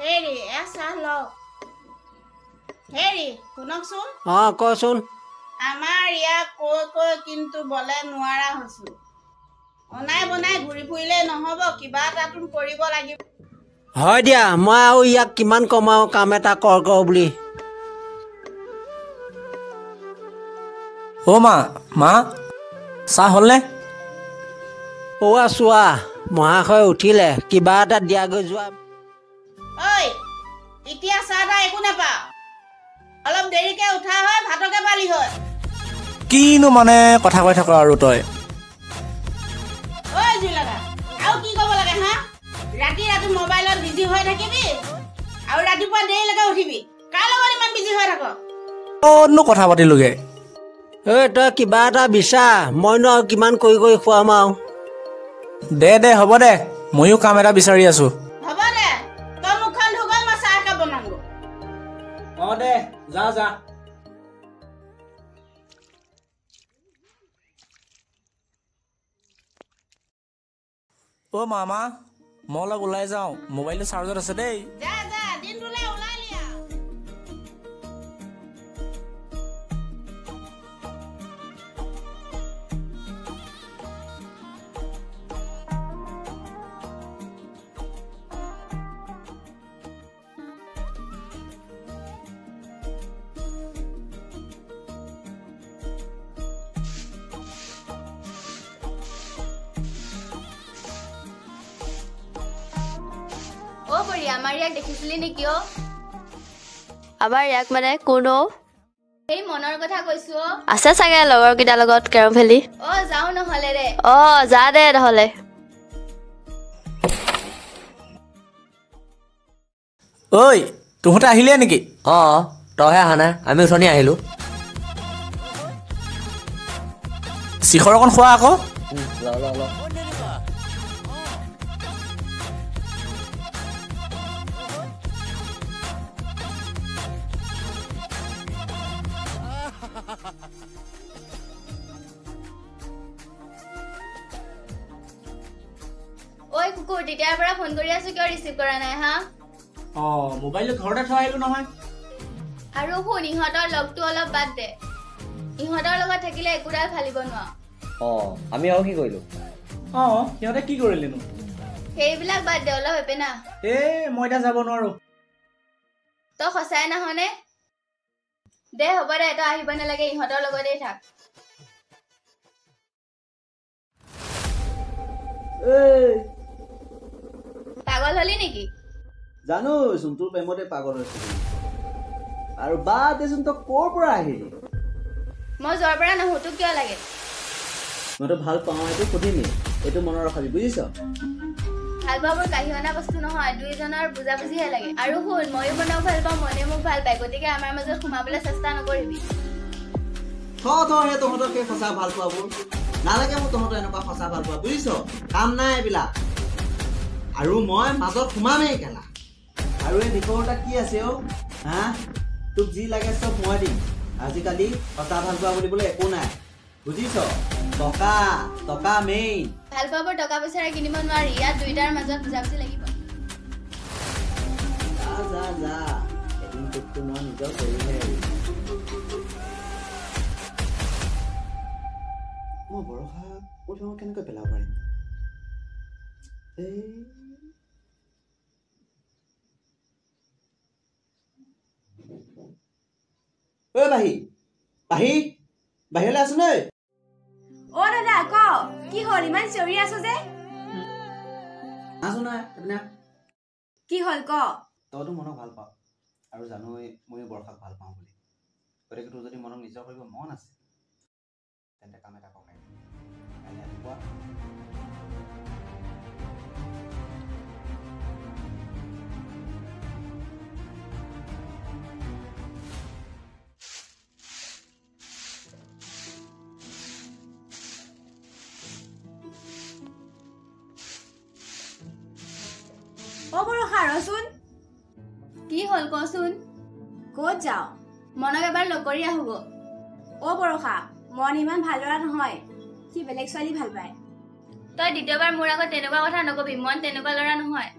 হেৰি চাহ লওক। হেৰি শুনকচোন। কচোন। আমাৰ ইয়াক কৈ কিন্তু বলে নোৱাৰা হৈছো। অনাই বনাই ঘূৰি ফুৰিলে নহ'ব, কিবা এটাতো কৰিব লাগিব। হয় দিয়া, মই আৰু ইয়াক কিমান কমাও কাম এটা কৰ বুলি। অ' মা চাহ হ'লনে? চোৱা মহাশয় উঠিলে, কিবা এটা দিয়াগৈ যোৱা। ঐ এতিয়া চাহ তাহ একো নাপাওঁ, অলপ দেৰিকে উঠা হয় ভাতকে পালি হয়। কিনো মানে কথা কৈ থাক আৰু তই। ঐ জুই লগা, আৰু কি ক'ব লাগে হা? ৰাতি মোবাইলত বিজি হৈ থাকিবি আৰু ৰাতিপুৱা দেৰিলৈকে উঠিবি। কাৰ লগত ইমান বিজি হৈ থাক? ক'তনো কথা পাতিলোগে? তই কিবা এটা বিচাৰ, মইনো আৰু কিমান কৰি খুৱাম আৰু। দে হ'ব দে, ময়ো কাম এটা বিচাৰি আছো। হ'ব দে, তই মুখখন ধুগৈ, মই চাহ একাপ বনামগৈ। দে যা। অ' মামা, মই অলপ ওলাই যাওঁ, মোবাইলটো চাৰ্জত আছে দেই। যা দিনটোলৈ ওলাই লিয়া। আমাৰ ইয়াক দেখিছিলি নেকি? আমাৰ ইয়াক মানে কোনো সেই মনৰ কথা কৈছো। আছে চাগে লগৰ কেইটাৰ লগত কেৰম খেলি। যাও নহলে দে। যা দে নহলে। ঐ তহঁতে আহিলে নেকি? তইহে অহা নাই, আমি উঠনি আহিলো। শিখৰ অকণ খোৱা আকৌ। ঐ কুকুৰ, তেতিয়াৰ পৰা ফোন কৰি আছো, কিয় ৰিচিভ কৰা নাই হা? মোবাইলটো ঘৰতে থৈ আহিলো নহয়। আৰু শুন, ইহঁতৰ লগটো অলপ বাদ দে। ইহঁতৰ লগত থাকিলে একোডাল ফালিব নোৱাৰ। আমি আৰু কি কৰিলো? সিহঁতে কি কৰিলেনো? সেইবিলাক বাদ দে, অলপ এপেনা। মই এতিয়া যাব নোৱাৰো। তই সঁচাই নাহনে? দে হ'ব দে, তই আহিব নালাগে, ইহঁতৰ লগতেই থাক। পাগল হলি নেকি? জানো চোন তোৰ প্ৰেমতে পাগল হৈছে আৰু বাদ দেচোন, তই ক'ৰ পৰা আহিলি? মই য'ৰ পৰা নাহো, তোক কিয় লাগে? মইতো ভাল পাওঁ, এইটো সুধিমেই, এইটো মনত ৰখাবি, বুজিছ? ভাল পোৱাবোৰ কাঢ়ি অনা বস্তু নহয়, দুইজনৰ বুজাবুজিহে লাগে। আৰু শুন, ময়ো মনক ভাল পাওঁ, মনে মোক ভাল পায়, গতিকে আমাৰ মাজত সোমাবলৈ চেষ্টা নকৰিবি। তহঁতৰ সেই সঁচা ভাল পোৱাবোৰ নালাগে মোক, তহঁতৰ এনেকুৱা সঁচা ভাল পোৱা, বুজিছ? কাম নাই এইবিলাক, আৰু মই মাজত সোমামেই কেলা। আৰু এই নিকৰতা কি আছে তোক যি লাগে চব মই দিম। আজিকালি সঁচা ভাল পোৱা বুলিবলৈ একো নাই, বুজিছ? টকা মেইন। ভাল পোৱাবোৰ টকা পইচাৰে কিনিব নোৱাৰি, ইয়াত দুইটাৰ মাজত বুজাবুজি লাগিব। যা এদিন তোকতো মই নিজৰ কৰিহে এৰিম। মই বৰষা প্ৰথমত কেনেকৈ পেলাব পাৰিম? বাহিৰলৈ আছো নে? দাদা ক, কি হ'ল ইমান চিঞৰি আছো যে? কি হ'ল ক? তইতো মনক ভাল পাওঁ আৰু জানোৱেই ময়ো বৰষাক ভাল পাওঁ বুলি, গতিকে তোৰ যদি মনক নিজৰ কৰিব মন আছে তেন্তে কাম এটা ককাই ৰাতিপুৱা বৰষা ৰচোন। কি হ'ল কচোন? ক'ত যাও? মনক এবাৰ লগ কৰি আহোগ। বৰষা, মন ইমান ভাল ল'ৰা নহয়, সি বেলেগ ছোৱালী ভাল পায়। তই দ্বিতীয়বাৰ মোৰ আগত তেনেকুৱা কথা নকবি, মন তেনেকুৱা ল'ৰা নহয়।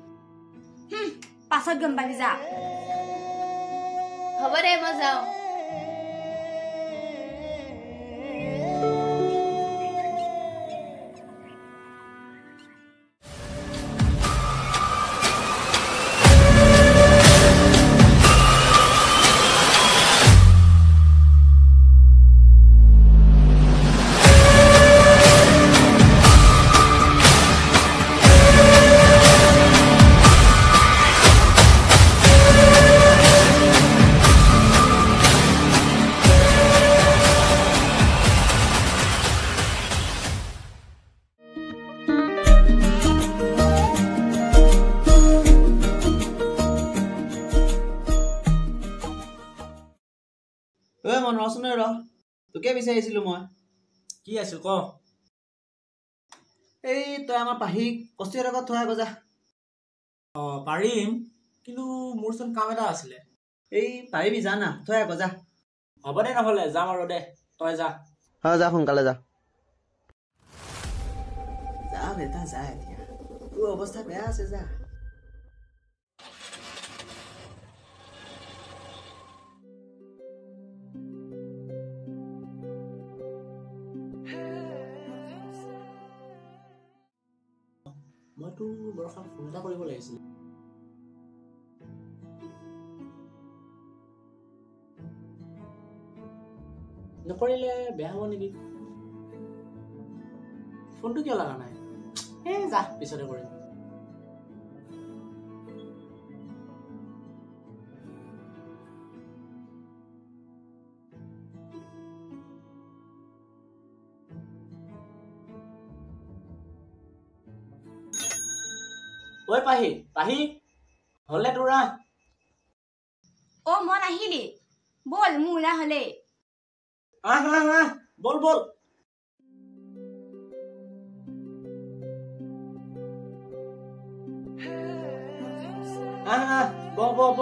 পাছত গম পাবি যা হ'ব দে মই যাওঁ ঐ মন ৰচোন ৰ তোকে বিচাৰিছিলো মই কি আছিল ক এই তই আমাৰ পাহিক কষ্টিৰ আগত থৈ আগত যা পাৰিম কিন্তু মোৰচোন কাম এটা আছিলে এই পাৰিবি যা না থৈ আগত যা হ'ব দে নহ'লে যাম আৰু দে তই যা যা সোনকালে যা যা বেটা যা এতিয়া তোৰ অৱস্থা বেয়া আছে যা মইতো বৰষাক ফোন এটা কৰিব লাগিছিল নকৰিলে বেয়া হ'ব নেকি ফোনটো কিয় লগা নাই যা পিছতে কৰিম ঐ পাহি পাহি হলে তোৰ অ মন আহিলি বল মোৰ ওলা হলে বল বল বহ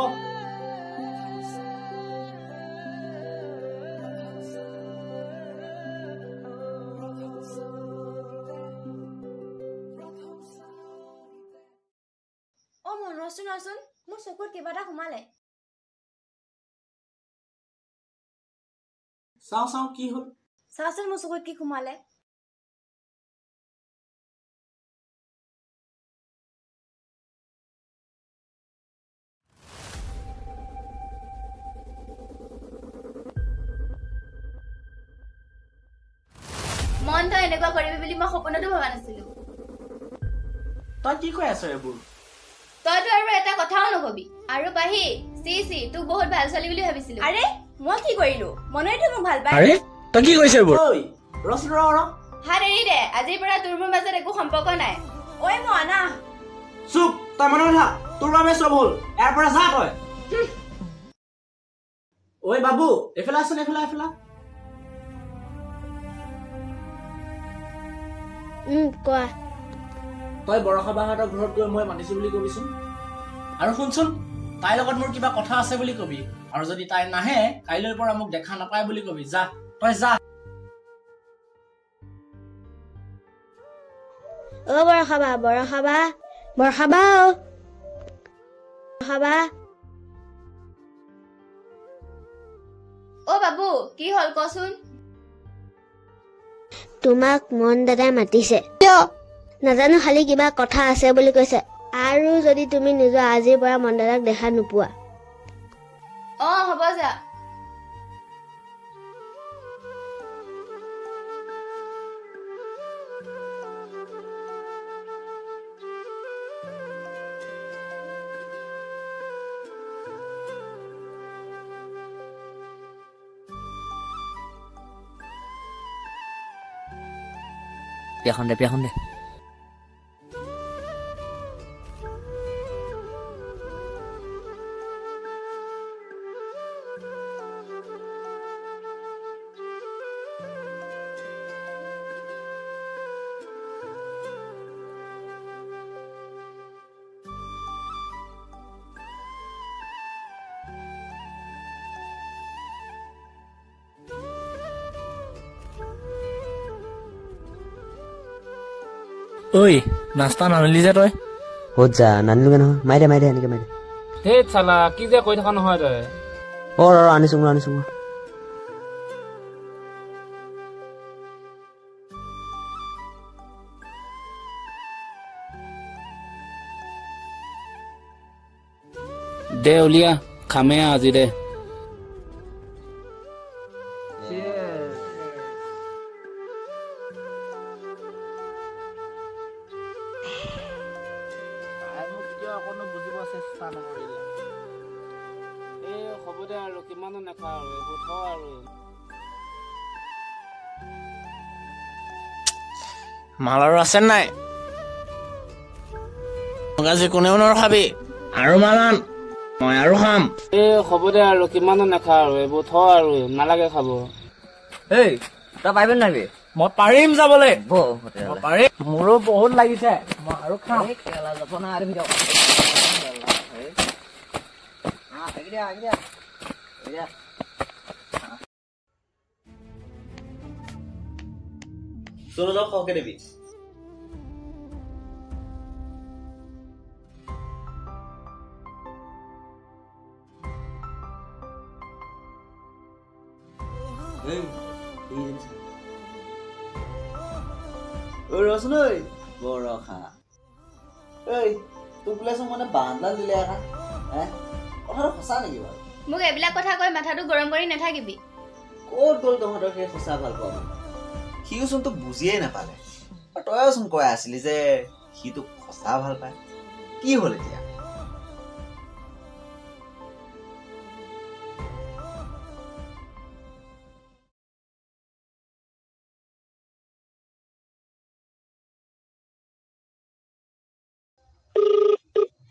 অ মন ৰচোন মোৰ চকুত কিবা এটা সোমালে চাওঁ কি হ'ল চাচোন মোৰ চকুত কি সোমালে মন তই এনেকুৱা কৰিবি বুলি মই সপোনতো ভবা নাছিলো তই কি কৈ আছ এইবোৰ তইতো আৰু এটা কথাও নকবি আৰু পাহি চি তোক বহুত ভাল ছোৱালী বুলি ভাবিছিলো আৰে মই কি কৰিলো মনেতো মোক ভাল পায় আৰে তই কি কৈছ এইবোৰ ঐ ৰচোন ৰ হাত এৰি দে আজিৰ পৰা তোৰ মোৰ মাজত একো সম্পৰ্ক নাই ঐ মই আনা চুপ তই মনে উঠা তোৰ বাবে চব হ'ল ইয়াৰ পৰা যা তই ঐ বাবু এফালে আছোন এফালে কোৱা তই বৰষা বাহঁতৰ ঘৰত গৈ মই মাতিছো বুলি কবিচোন আৰু শুনচোন তাইৰ লগত মোৰ কিবা কথা আছে বুলি কবি আৰু যদি তাই নাহে কাইলৈৰ পৰা মোক দেখা নাপায় বুলি কবি যা তই যা অ বৰষাবা অ বাবু কি হ'ল কচোন তোমাক মন দাদাই মাতিছে কিয় নাজানো খালি কিবা কথা আছে বুলি কৈছে আৰু যদি তুমি নোযোৱা আজিৰ পৰা মন দাদাক দেখা নোপোৱা অ হ'ব যা পিয়াখন দে ঐ নাস্তা নানিলি যে তই ক'ত যা নানিলোগে নহয় মাৰি দে এনেকে মাৰি দে ধেত চালা কি যে কৈ থকা নহয় তই আনিছো দে উলিয়া খামে আজি দে বুজিব চেষ্টা নকৰিলে এই হ'ব দে আৰু কিমানো নাখাওঁ আৰু এইবোৰ থওঁ আৰু মাল আৰু আছে নাই আজি কোনেও নৰখাবি আৰু মালান মই আৰু খাম এই হ'ব দে আৰু কিমানো নাখাওঁ আৰু এইবোৰ থওঁ আৰু নালাগে খাব এই তই পাৰিবি নাহিবি মই পাৰিম যাবলৈ মই পাৰিম মোৰো বহুত লাগিছে মই আৰু খাম চলো খকে দেবি ৰচোন ঐ বৰষা ঐ তোক বোলেচোন মানে বান্দাল দিলে একা কথাটো সঁচা নেকি বাৰু মোক এইবিলাক কথা কৈ মাথাটো গৰম কৰি নাথাকিবি ক'ত গ'ল তহঁতৰ সেই সঁচা ভাল পোৱা সিওচোন তোক বুজিয়ে নাপালে আৰু তইচোন কৈ আছিলি যে সি তোক সঁচা ভাল পায় কি হ'ল এতিয়া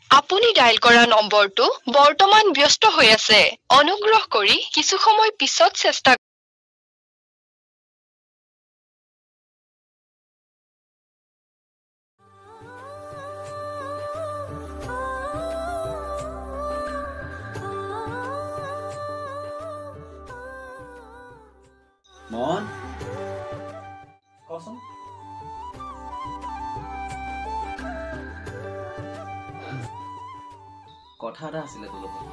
আপুনি ডায়াল কৰা নম্বৰটো বৰ্তমান ব্যস্ত হৈ আছে অনুগ্ৰহ কৰি কিছু সময় পিছত চেষ্টা মন কচোন কথা এটা আছিলে তোৰ লগত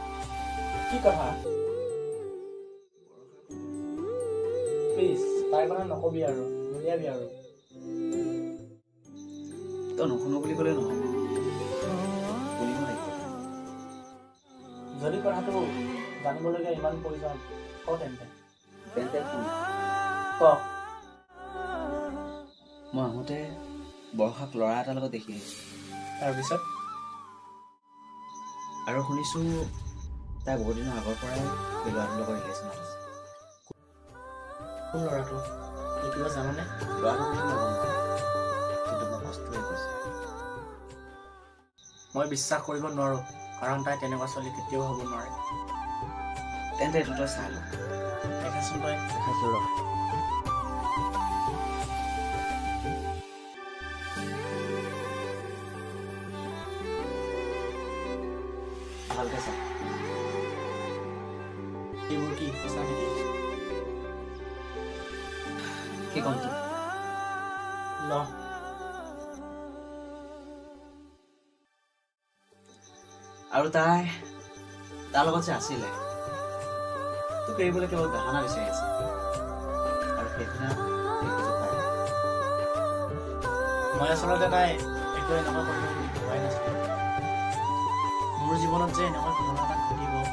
কি কথা প্লিজ তাই কথা নকবি আৰু নুলিয়াবি আৰু তই নুশুনো বুলি ক'লে নহ'ব শুনিব লাগিব যদি কথাটো জানিবলগীয়া ইমান প্ৰয়োজন ক তেন্তে শুন ক মই আহোঁতে বৰষাক ল'ৰা এটাৰ লগত দেখি আহিছোঁ তাৰপিছত আৰু শুনিছোঁ তাই বহুত দিনৰ আগৰ পৰাই সেই ল'ৰাটোৰ লগত ৰিলেশ্যন আছে কোন ল'ৰাটো কিবা জানানে ল'ৰাটো কথা নগম কিন্তু মই কষ্ট হৈ গৈছে মই বিশ্বাস কৰিব নোৱাৰো কাৰণ তাই তেনেকুৱা ছোৱালী কেতিয়াও হ'ব নোৱাৰে তেন্তে এইটো তই চাই ল দেখাচোন তই দেখাইছোঁ ৰ ভালকে চা এইবোৰ কি সঁচা নেকি কি ক'ম তোক ল আৰু তাই তাৰ লগত যে আছিলে তোক এৰিবলৈ কেৱল বাহানা বিচাৰি আছে আৰু সেইদিনা মই আচলতে তাই একো এনেকুৱা কৰিব বুলি ভবাই নাছিলো মোৰ জীৱনত যে এনেকুৱা ঘটনা এটা ঘটিব মই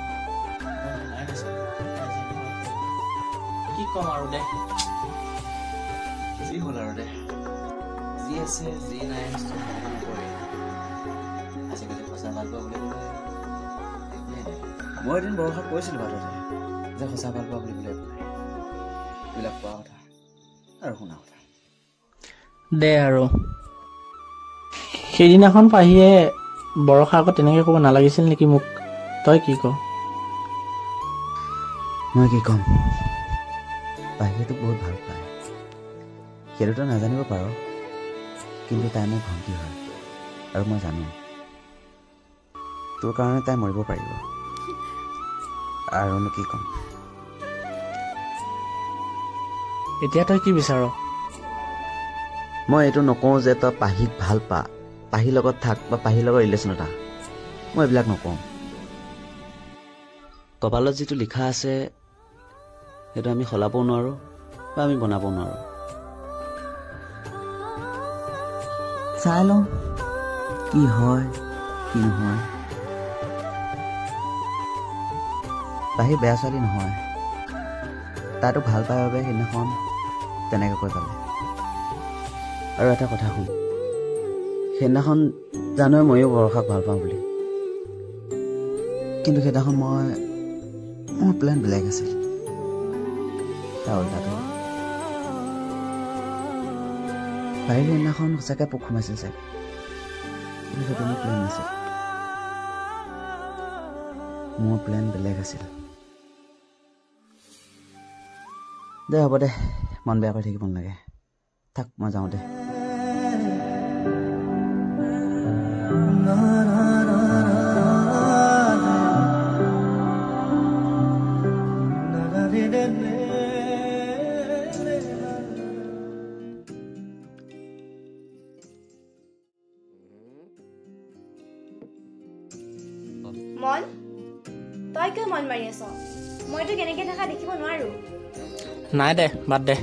ভবাই নাছিলো কি ক'ম আৰু দে যি হ'ল আৰু দে যি আছে যি নাই নকৰে আজিকালি সঁচা ভাল পোৱা বুলি ক'লে মই এদিন বৰষাক কৈছিলোঁ বাটতে যে সঁচা ভাল পোৱা বুলি ক'লে এইবিলাক কোৱা কথা আৰু শুনা কথা দে আৰু সেইদিনাখন পাহিয়ে বৰষা আকৌ তেনেকৈ ক'ব নালাগিছিল নেকি মোক তই কি ক মই কি ক'ম পাহিয়ে তোক বহুত ভাল পায় সেইটোতো নাজানিব পাৰ কিন্তু তাই মোৰ ভণ্টি হয় আৰু মই জানো তোৰ কাৰণে তাই মৰিব পাৰিব আৰুনো কি ক'ম এতিয়া তই কি বিচাৰ মই এইটো নকওঁ যে তই পাহিক ভাল পা পাহিৰ লগত থাক বা পাহিৰ লগত ৰিলেশ্যনত আহ মই এইবিলাক নকওঁ কপালত যিটো লিখা আছে সেইটো আমি সলাবও নোৱাৰোঁ বা আমি বনাব নোৱাৰোঁ। চাই লওঁ কি হয় কি নহয়। বাহিৰ বেয়া ছোৱালী নহয়, তাইতো ভাল পায় বাবে সেইদিনাখন তেনেকৈ কৈ পালে। আৰু এটা কথা শুন, সেইদিনাখন জানোৱে ময়ো বৰষাক ভাল পাওঁ বুলি, কিন্তু সেইদিনাখন মোৰ প্লেন বেলেগ আছিল। তাৰ উল্টাটো বাহিৰ সেইদিনাখন সঁচাকৈ পোক সোমাইছিল চাগে, কিন্তু সেইটো মোৰ প্লেন নাছিল। মোৰ প্লেন বেলেগ আছিল। দে হ'ব দে, মন বেয়া কৰি থাকিব নালাগে, থাক মই যাওঁ দে। মন, তই কিয় মন মাৰি আছ? মইতো কেনেকে থকা দেখিব নোৱাৰো। নাই দে, বাদ দে।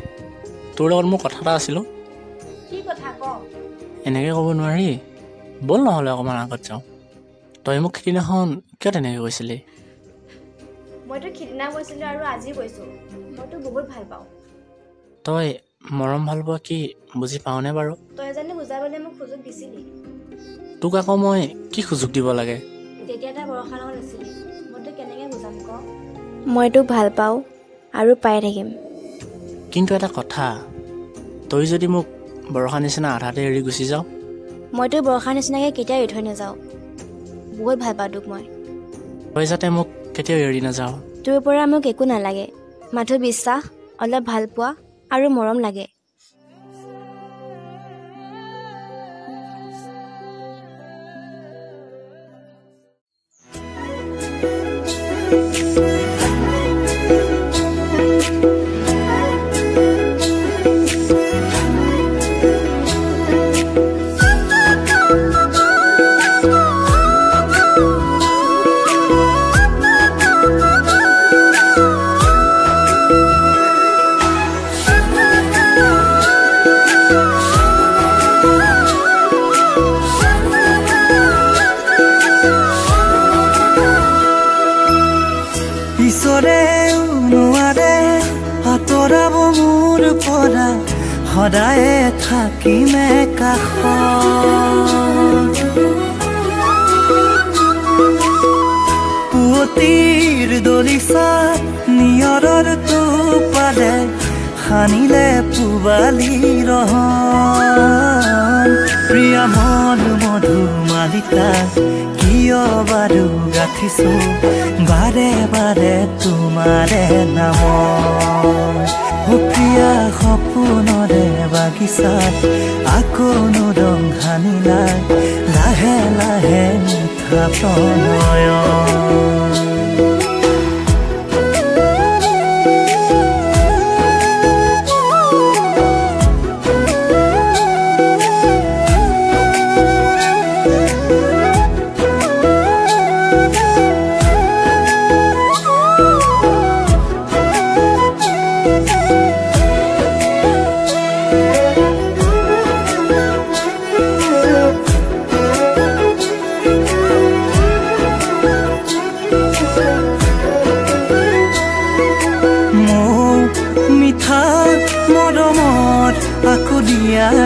তোৰ লগত মোৰ কথা এটা আছিলো। কি কথা ক? এনেকৈ ক'ব নোৱাৰি, ব'ল নহ'লে অকণমান আগত যাওঁ। তই মোক সিদিনাখন কিয় তেনেকৈ কৈছিলি? মইতো সিদিনা কৈছিলো আৰু আজি কৈছো, মইতো বহুত ভাল পাওঁ। তই মৰম ভাল পোৱা কি বুজি পাওঁনে বাৰু? তই জানি বুজাবলৈ মোক সুযোগ দিছিলি। তোক আকৌ মই কি সুযোগ দিব লাগে? তেতিয়া এটা বৰষা লগত আছিলি, মইতো কেনেকৈ বুজাম ক? মই তোক ভাল পাওঁ আৰু পাই থাকিম। কিন্তু এটা কথা, তই যদি মোক বৰষা নিচিনা আধাতে এৰি গুচি যাওঁ? মইতো বৰষাৰ নিচিনাকৈ কেতিয়াও এৰি থৈ নাযাওঁ। বহুত ভাল পাওঁ তোক মই। তই যাতে মোক কেতিয়াও এৰি নাযাওঁ। তোৰ পৰা মোক একো নালাগে, মাথো বিশ্বাস, অলপ ভাল পোৱা আৰু মৰম লাগে। সদায়ে থাকিমে কাষত, পুৱতিৰ দলিচাত নিয়ৰৰ টোপালে সানিলে পুবালি ৰহন। প্ৰিয়া মন মধুমালিকা কিয় বাৰু গাঠিছো বাৰে বাৰে তোমাৰে নাম। প্ৰিয়া সপোনৰে বাগিচাত আকৌ ৰং সানিলা লাহে লাহে মিঠা প্ৰণয়।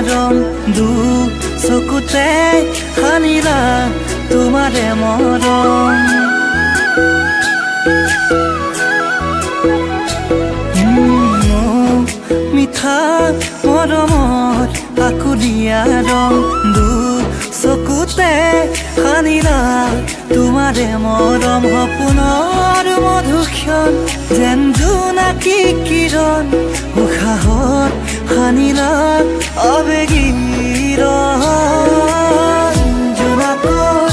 ৰং দু চকুতে সানিলা তোমাৰে মৰম। মিঠা মৰমৰ আকুলিয়া ৰং দু চকুতে সানিলা তোমাৰে মৰম। সপোনৰ মধুক্ষণ যেন জোনাকী কিৰণ উশাহত সানিলা আবেগীৰ জোনাকৰ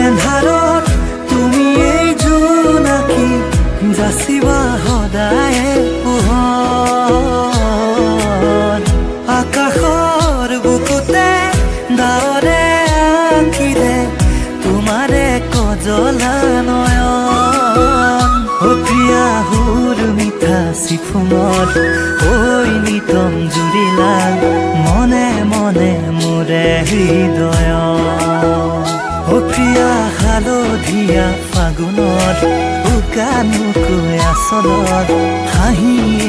এন্ধাৰত তুমি এই জোনাকী যাচিবা সদায় পোহৰ। আকাশৰ বুকুতে ডাৱৰে আঁকিলে তোমাৰে কজলা নয়ন। চিফুনত ঐ নিতম জুৰিলা মনে মনে মোৰে হৃদয় ও প্ৰিয়া হালধীয়া ফাগুনত উকা নুকৈ আচলত হাঁহিয়ে